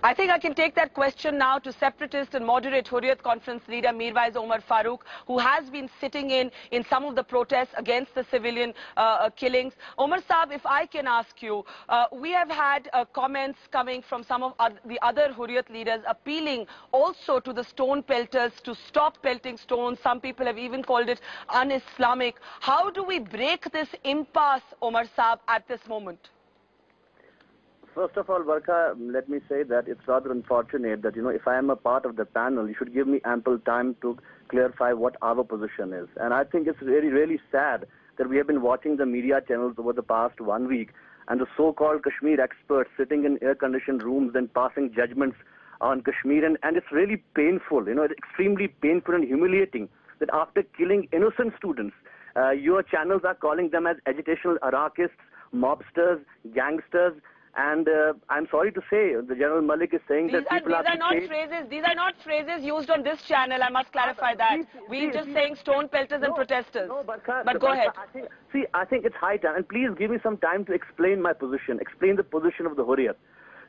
I think I can take that question now to separatist and moderate Hurriyat Conference leader Mirwais Omar Farooq, who has been sitting in some of the protests against the civilian killings. Omar Saab, if I can ask you, we have had comments coming from some of the other Hurriyat leaders appealing also to the stone pelters to stop pelting stones. Some people have even called it un-Islamic. How do we break this impasse, Omar Saab, at this moment? First of all, Barkha, let me say that it's rather unfortunate that, if I am a part of the panel, you should give me ample time to clarify what our position is. And I think it's really, really sad that we have been watching the media channels over the past 1 week and the so-called Kashmir experts sitting in air-conditioned rooms and passing judgments on Kashmir. And it's really painful, it's extremely painful and humiliating that after killing innocent students, your channels are calling them as agitational anarchists, mobsters, gangsters. And I'm sorry to say, the General Malik is saying that people are These are not phrases used on this channel. I must clarify that. We're just saying stone pelters and protesters. No, Barkha, but go ahead. I think it's high time. And please give me some time to explain my position, explain the position of the Hurriyat.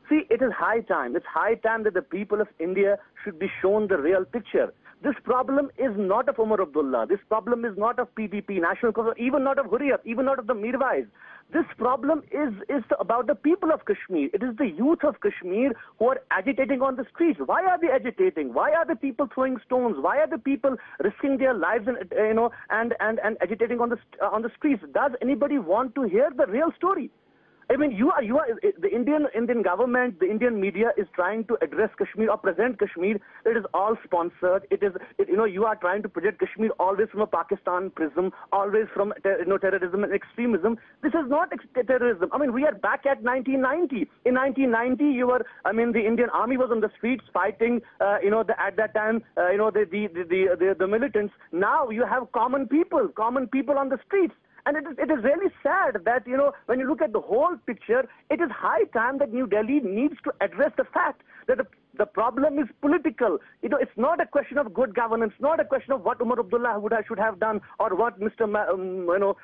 See, it is high time. It's high time that the people of India should be shown the real picture. This problem is not of Umar Abdullah. This problem is not of PPP, National Congress, even not of Hurriyat, even not of the Mirwais. This problem is about the people of Kashmir. It is the youth of Kashmir who are agitating on the streets. Why are they agitating? Why are the people throwing stones? Why are the people risking their lives and agitating on the streets? Does anybody want to hear the real story? I mean, the Indian government, the Indian media is trying to address Kashmir or present Kashmir. It is all sponsored. You are trying to project Kashmir always from a Pakistan prism, always from terrorism and extremism. This is not terrorism. I mean, we are back at 1990. In 1990, the Indian army was on the streets fighting. At that time, the militants. Now you have common people on the streets. And it is really sad that, when you look at the whole picture, it is high time that New Delhi needs to address the fact that the problem is political. It's not a question of good governance, not a question of what Umar Abdullah should have done or what Mr.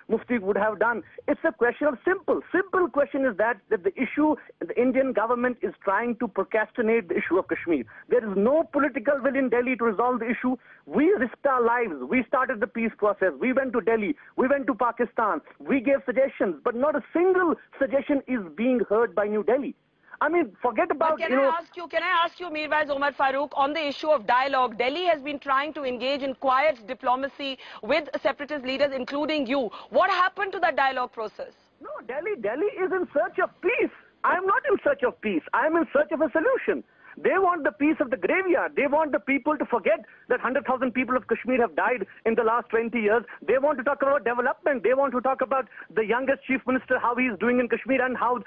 Mufti would have done. It's a question of simple question is that the issue, the Indian government is trying to procrastinate the issue of Kashmir. There is no political will in Delhi to resolve the issue. We risked our lives. We started the peace process. We went to Delhi. We went to Pakistan. We gave suggestions, but not a single suggestion is being heard by New Delhi. I mean, forget about, Can I ask you, Mirwais Omar Farooq, on the issue of dialogue? Delhi has been trying to engage in quiet diplomacy with separatist leaders, including you. What happened to that dialogue process? No, Delhi is in search of peace. I am not in search of peace. I am in search of a solution. They want the peace of the graveyard. They want the people to forget that 100,000 people of Kashmir have died in the last 20 years. They want to talk about development. They want to talk about the youngest chief minister, how he is doing in Kashmir and how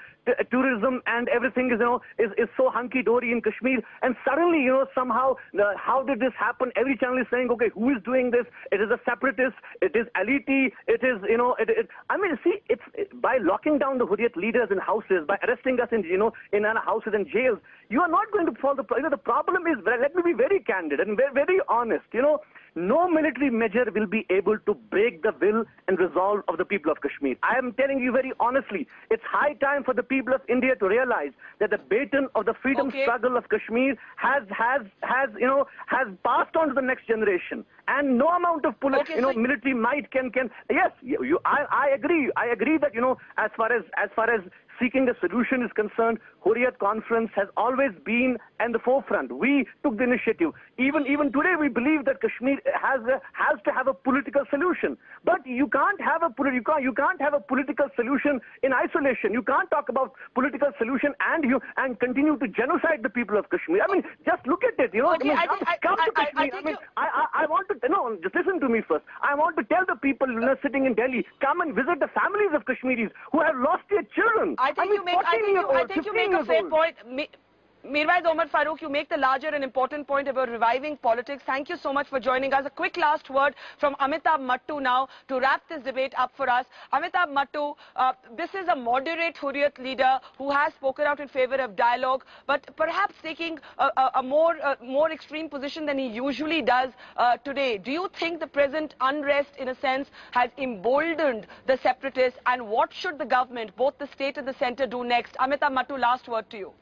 tourism and everything is so hunky-dory in Kashmir. And suddenly, somehow, how did this happen? Every channel is saying, okay, who is doing this? It is a separatist. It is elite. It is, by locking down the Hurriyat leaders in houses, by arresting us in our houses and jails, you are not going to solve the problem. The problem is, let me be very candid and very honest. No military measure will be able to break the will and resolve of the people of Kashmir. I am telling you very honestly, it's high time for the people of India to realize that the baton of the freedom struggle of Kashmir has passed on to the next generation. And no amount of military might can. Yes, I agree. I agree that as far as seeking a solution is concerned, Hurriyat Conference has always been at the forefront. We took the initiative. Even today, we believe that Kashmir has to have a political solution. But you can't have a political solution in isolation. You can't talk about political solution and continue to genocide the people of Kashmir. I mean, just look at it. Come to Kashmir. I want to just listen to me first. I want to tell the people sitting in Delhi, come and visit the families of Kashmiris who have lost their children. I think you make a fair point. Mirwais Omar Farooq, you make the larger and important point about reviving politics. Thank you so much for joining us. A quick last word from Amitabh Mattu now to wrap this debate up for us. Amitabh Mattu, this is a moderate Hurriyat leader who has spoken out in favor of dialogue, but perhaps taking a more extreme position than he usually does today. Do you think the present unrest, in a sense, has emboldened the separatists, and what should the government, both the state and the centre, do next? Amitabh Mattu, last word to you.